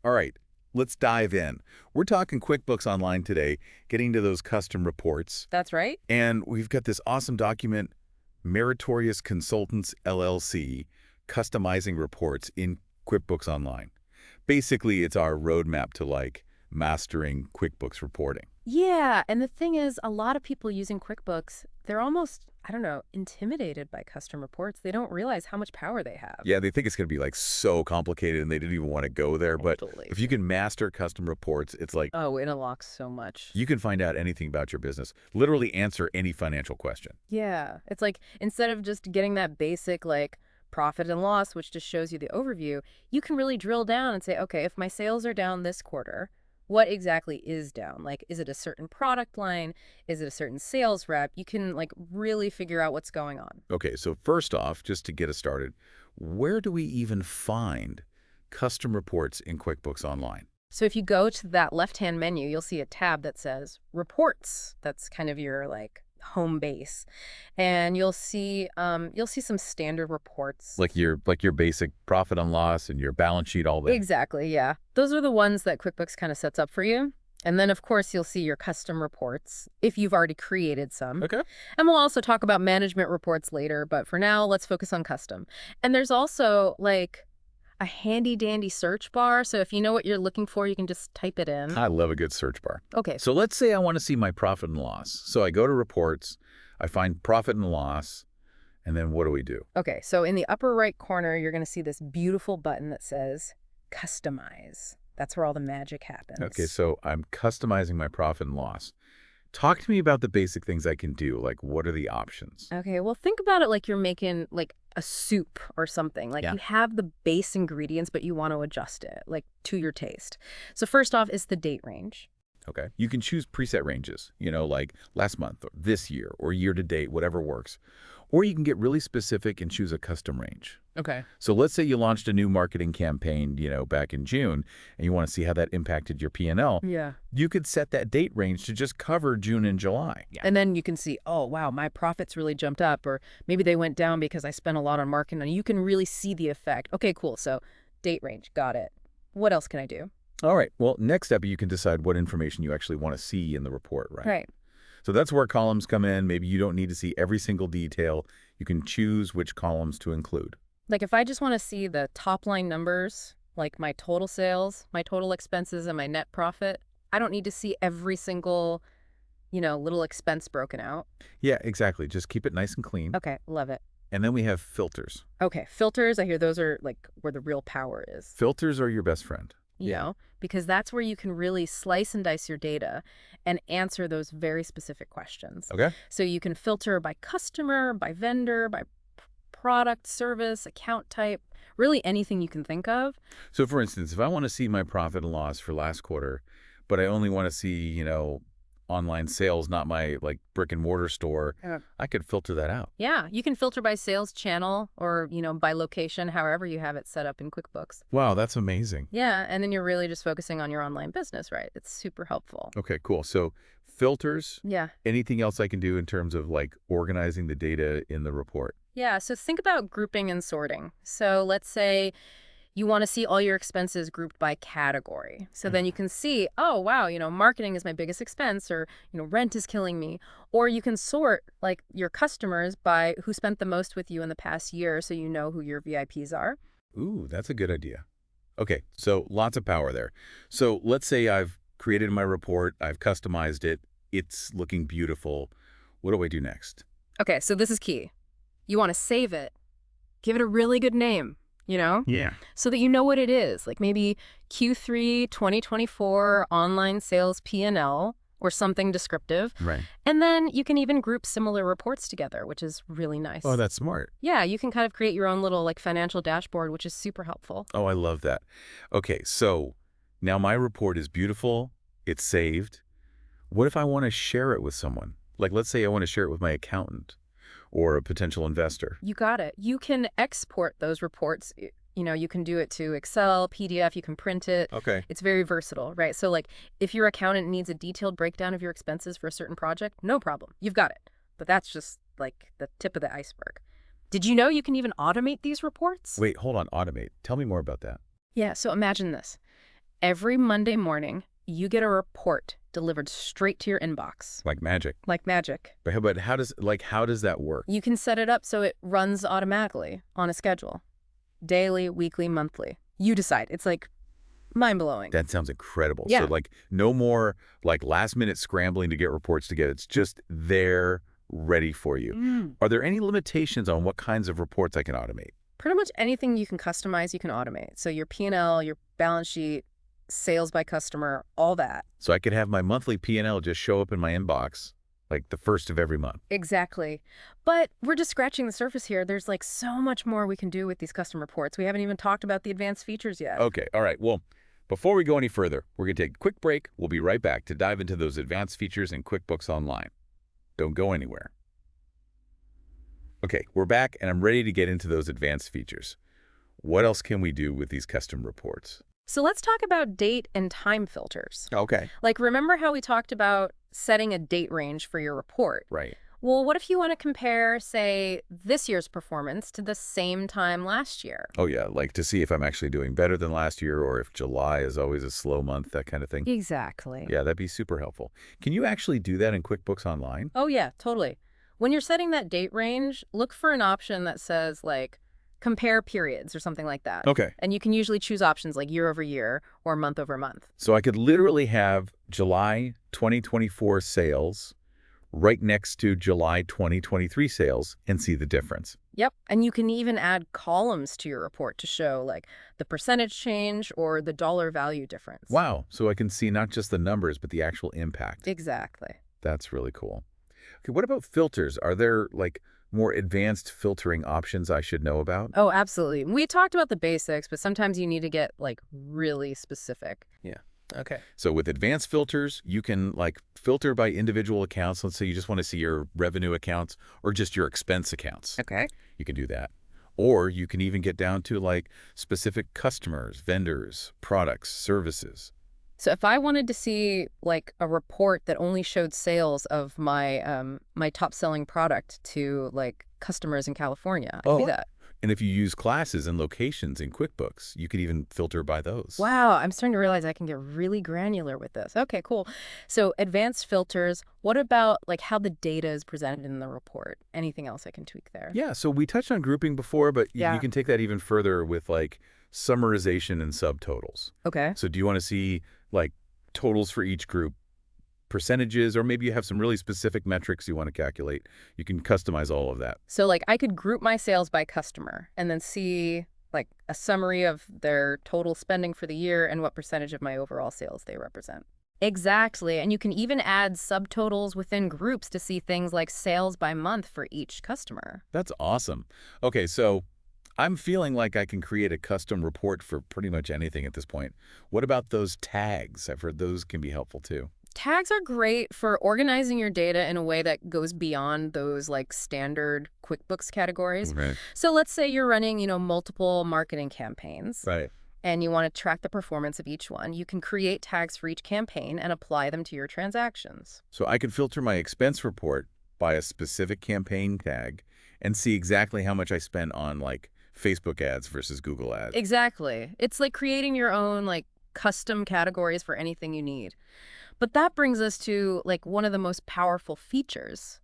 All right, let's dive in. We're talking QuickBooks Online today, getting to those custom reports. That's right. And we've got this awesome document, Meritorious Consultants LLC, customizing reports in QuickBooks Online. Basically, it's our roadmap to mastering QuickBooks reporting. Yeah, and the thing is, a lot of people using QuickBooks, they're almost, I don't know, intimidated by custom reports. They don't realize how much power they have. Yeah, they think it's going to be so complicated and they didn't even want to go there. But Totally. if you can master custom reports, it's like Oh, it unlocks so much. you can find out anything about your business, literally answer any financial question. Yeah, it's like instead of just getting that basic profit and loss, which just shows you the overview, you can really drill down and say, okay, if my sales are down this quarter, what exactly is down? Like, is it a certain product line? Is it a certain sales rep? You can really figure out what's going on. Okay, so first off, just to get us started, where do we even find custom reports in QuickBooks Online? So if you go to that left-hand menu, you'll see a tab that says Reports. That's kind of your home base, and you'll see some standard reports. Like your basic profit and loss and your balance sheet, all that. Exactly, yeah. Those are the ones that QuickBooks kind of sets up for you. And then, of course, you'll see your custom reports if you've already created some. Okay. And we'll also talk about management reports later, but for now, let's focus on custom. And there's also a handy-dandy search bar, so if you know what you're looking for, you can just type it in. I love a good search bar. Okay. So let's say I want to see my profit and loss. So I go to reports, I find profit and loss, and then what do we do? Okay, so in the upper right corner, you're going to see this beautiful button that says Customize. That's where all the magic happens. Okay, so I'm customizing my profit and loss. Talk to me about the basic things I can do. Like, what are the options? Okay, well, think about it like you're making a soup or something. Yeah. You have the base ingredients, but you want to adjust it to your taste. So first off is the date range. Okay. You can choose preset ranges, like last month or this year or year to date, whatever works. Or you can get really specific and choose a custom range. Okay. So let's say you launched a new marketing campaign, back in June, and you want to see how that impacted your P&L. Yeah. You could set that date range to just cover June and July. Yeah. And then you can see, oh, wow, my profits really jumped up, or maybe they went down because I spent a lot on marketing. And you can really see the effect. Okay, cool. So date range, got it. What else can I do? All right. Well, next step, you can decide what information you actually want to see in the report, right? Right. So that's where columns come in. Maybe you don't need to see every single detail. You can choose which columns to include. If I just want to see the top line numbers, like my total sales, my total expenses, and my net profit, I don't need to see every single, little expense broken out. Yeah, exactly. Just keep it nice and clean. Okay, love it. And then we have filters. Okay, filters, I hear those are where the real power is. Filters are your best friend. You know, because that's where you can really slice and dice your data and answer those very specific questions. Okay. So you can filter by customer, by vendor, by product, service, account type, really anything you can think of. So for instance, if I want to see my profit and loss for last quarter, but I only want to see, online sales, not my brick and mortar store, I could filter that out. Yeah, you can filter by sales channel or, by location, however you have it set up in QuickBooks. Wow, that's amazing. Yeah, and then you're really just focusing on your online business, right? It's super helpful. Okay, cool. So filters. Yeah. Anything else I can do in terms of organizing the data in the report? Yeah, so think about grouping and sorting. So let's say you want to see all your expenses grouped by category. So then you can see, oh, wow, marketing is my biggest expense, or, rent is killing me. Or you can sort your customers by who spent the most with you in the past year, so you know who your VIPs are. Ooh, that's a good idea. Okay, so lots of power there. So let's say I've created my report, I've customized it, it's looking beautiful. What do I do next? Okay, so this is key. You want to save it, give it a really good name. Yeah. So that you know what it is, maybe Q3 2024 online sales P&L or something descriptive. Right. And then you can even group similar reports together, which is really nice. Oh, that's smart. Yeah, you can kind of create your own little financial dashboard, which is super helpful. Oh, I love that. Okay, so now my report is beautiful. It's saved. What if I want to share it with someone? Let's say I want to share it with my accountant or a potential investor. You got it. You can export those reports. You can do it to Excel, PDF, you can print it. Okay. It's very versatile, right? So if your accountant needs a detailed breakdown of your expenses for a certain project, no problem. You've got it. But that's just the tip of the iceberg. Did you know you can even automate these reports? Wait, hold on. Automate. Tell me more about that. Yeah, so imagine this. Every Monday morning, you get a report delivered straight to your inbox, Like magic. like magic. But how does that work? You can set it up so it runs automatically on a schedule. Daily, weekly, monthly. You decide. It's like mind-blowing. That sounds incredible. Yeah. So like no more like last minute scrambling to get reports together. It's just there ready for you. Are there any limitations on what kinds of reports I can automate? Pretty much anything you can customize, you can automate. So your P&L, your balance sheet, sales by customer, all that. So I could have my monthly P&L just show up in my inbox like the first of every month. Exactly. But we're just scratching the surface here. There's like so much more we can do with these custom reports. We haven't even talked about the advanced features yet. Okay, all right. Well, before we go any further, we're going to take a quick break. We'll be right back to dive into those advanced features in QuickBooks Online. Don't go anywhere. Okay, we're back, and I'm ready to get into those advanced features. What else can we do with these custom reports? So let's talk about date and time filters. Okay. Like, remember how we talked about setting a date range for your report? Right. Well, what if you want to compare, say, this year's performance to the same time last year? Oh, yeah, like to see if I'm actually doing better than last year or if July is always a slow month, that kind of thing. Exactly. Yeah, that'd be super helpful. Can you actually do that in QuickBooks Online? Oh, yeah, totally. When you're setting that date range, look for an option that says, like, compare periods or something like that. Okay. And you can usually choose options like year over year or month over month. So I could literally have July 2024 sales right next to July 2023 sales and see the difference. Yep. And you can even add columns to your report to show like the percentage change or the dollar value difference. Wow. So I can see not just the numbers, but the actual impact. Exactly. That's really cool. Okay, what about filters? Are there like more advanced filtering options I should know about? Oh, absolutely. We talked about the basics, but sometimes you need to get like really specific. Yeah. Okay. So with advanced filters, you can like filter by individual accounts. Let's say you just want to see your revenue accounts or just your expense accounts. Okay. You can do that. Or you can even get down to like specific customers, vendors, products, services. So if I wanted to see like a report that only showed sales of my my top selling product to like customers in California, I could do that. And if you use classes and locations in QuickBooks, you could even filter by those. Wow, I'm starting to realize I can get really granular with this. Okay, cool. So advanced filters, what about like how the data is presented in the report? Anything else I can tweak there? Yeah, so we touched on grouping before, but Yeah. you can take that even further with like summarization and subtotals. Okay. So do you want to see like totals for each group, percentages, or maybe you have some really specific metrics you want to calculate? You can customize all of that. So like I could group my sales by customer and then see like a summary of their total spending for the year and what percentage of my overall sales they represent. Exactly. And you can even add subtotals within groups to see things like sales by month for each customer. That's awesome. Okay, so I'm feeling like I can create a custom report for pretty much anything at this point. What about those tags? I've heard those can be helpful too. Tags are great for organizing your data in a way that goes beyond those like standard QuickBooks categories. Right. So let's say you're running, multiple marketing campaigns. Right. And you want to track the performance of each one. You can create tags for each campaign and apply them to your transactions. So I could filter my expense report by a specific campaign tag and see exactly how much I spent on like Facebook ads versus Google ads. Exactly. It's like creating your own like custom categories for anything you need. But that brings us to like one of the most powerful features,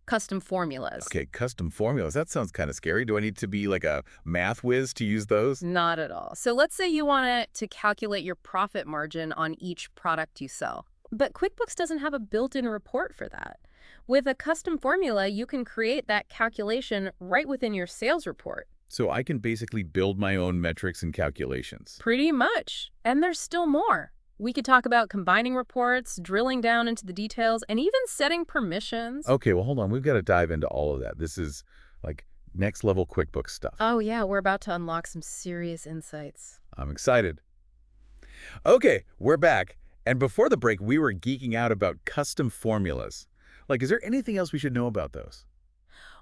custom formulas. Okay, custom formulas. That sounds kind of scary. Do I need to be like a math whiz to use those? Not at all. So let's say you want to calculate your profit margin on each product you sell. But QuickBooks doesn't have a built-in report for that. With a custom formula, you can create that calculation right within your sales report. So I can basically build my own metrics and calculations. Pretty much. And there's still more. We could talk about combining reports, drilling down into the details, and even setting permissions. Okay, well, hold on. We've got to dive into all of that. This is like next level QuickBooks stuff. Oh, yeah, we're about to unlock some serious insights. I'm excited. Okay, we're back. And before the break, we were geeking out about custom formulas. Like, is there anything else we should know about those?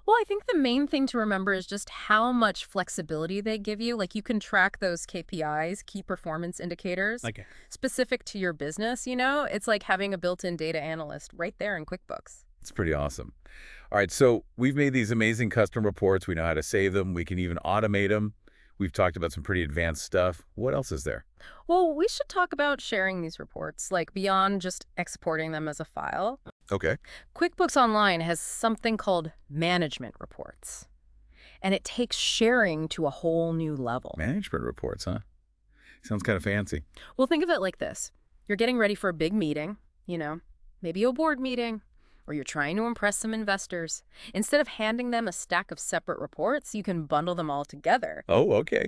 Well, I think the main thing to remember is just how much flexibility they give you. Like you can track those KPIs, key performance indicators, Okay. specific to your business, It's like having a built-in data analyst right there in QuickBooks. It's pretty awesome. All right, so we've made these amazing custom reports. We know how to save them. We can even automate them. We've talked about some pretty advanced stuff. What else is there? Well, we should talk about sharing these reports, like beyond just exporting them as a file. Okay. QuickBooks Online has something called management reports, and it takes sharing to a whole new level. Management reports, huh? Sounds kind of fancy. Well, think of it like this. You're getting ready for a big meeting, maybe a board meeting, or you're trying to impress some investors. Instead of handing them a stack of separate reports, you can bundle them all together. Oh, okay.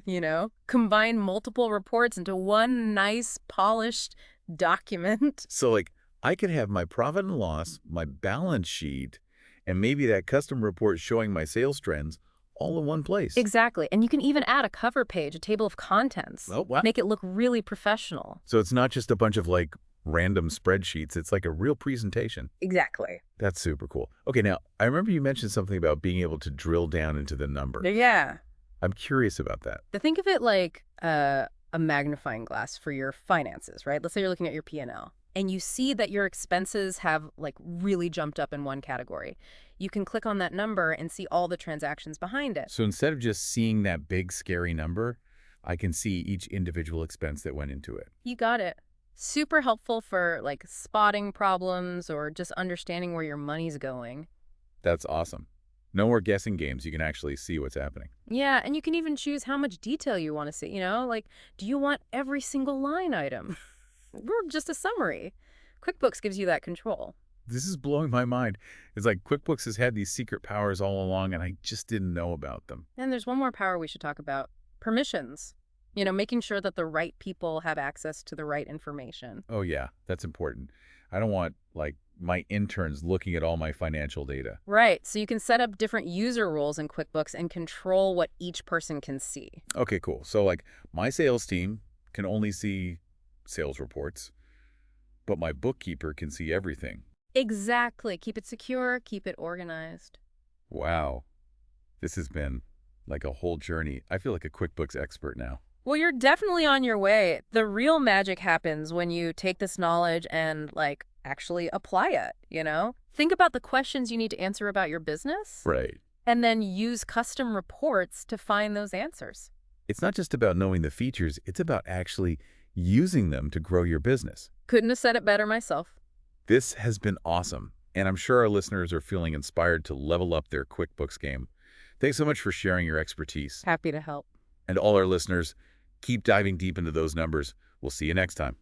Combine multiple reports into one nice, polished document. So, like, I could have my profit and loss, my balance sheet, and maybe that custom report showing my sales trends all in one place. Exactly. And you can even add a cover page, a table of contents. Oh, wow. Make it look really professional. So it's not just a bunch of, like, random spreadsheets. It's like a real presentation. Exactly. That's super cool. Okay, now, I remember you mentioned something about being able to drill down into the number. Yeah. I'm curious about that. Think of it like a magnifying glass for your finances, right? Let's say you're looking at your P&L. And you see that your expenses have like really jumped up in one category. You can click on that number and see all the transactions behind it. So instead of just seeing that big, scary number, I can see each individual expense that went into it. You got it. Super helpful for like spotting problems or just understanding where your money's going. That's awesome. No more guessing games. You can actually see what's happening. Yeah, and you can even choose how much detail you want to see, like, do you want every single line item? Or just a summary. QuickBooks gives you that control. This is blowing my mind. It's like QuickBooks has had these secret powers all along, and I just didn't know about them. And there's one more power we should talk about. Permissions. Making sure that the right people have access to the right information. Oh, yeah, that's important. I don't want, like, my interns looking at all my financial data. Right. So you can set up different user roles in QuickBooks and control what each person can see. Okay, cool. So, like, my sales team can only see sales reports, but my bookkeeper can see everything. Exactly. Keep it secure, keep it organized. Wow. This has been like a whole journey. I feel like a QuickBooks expert now. Well, you're definitely on your way. The real magic happens when you take this knowledge and, like, actually apply it, Think about the questions you need to answer about your business. Right. And then use custom reports to find those answers. It's not just about knowing the features, it's about actually using them to grow your business. Couldn't have said it better myself. This has been awesome, and I'm sure our listeners are feeling inspired to level up their QuickBooks game. Thanks so much for sharing your expertise. Happy to help. And all our listeners, keep diving deep into those numbers. We'll see you next time.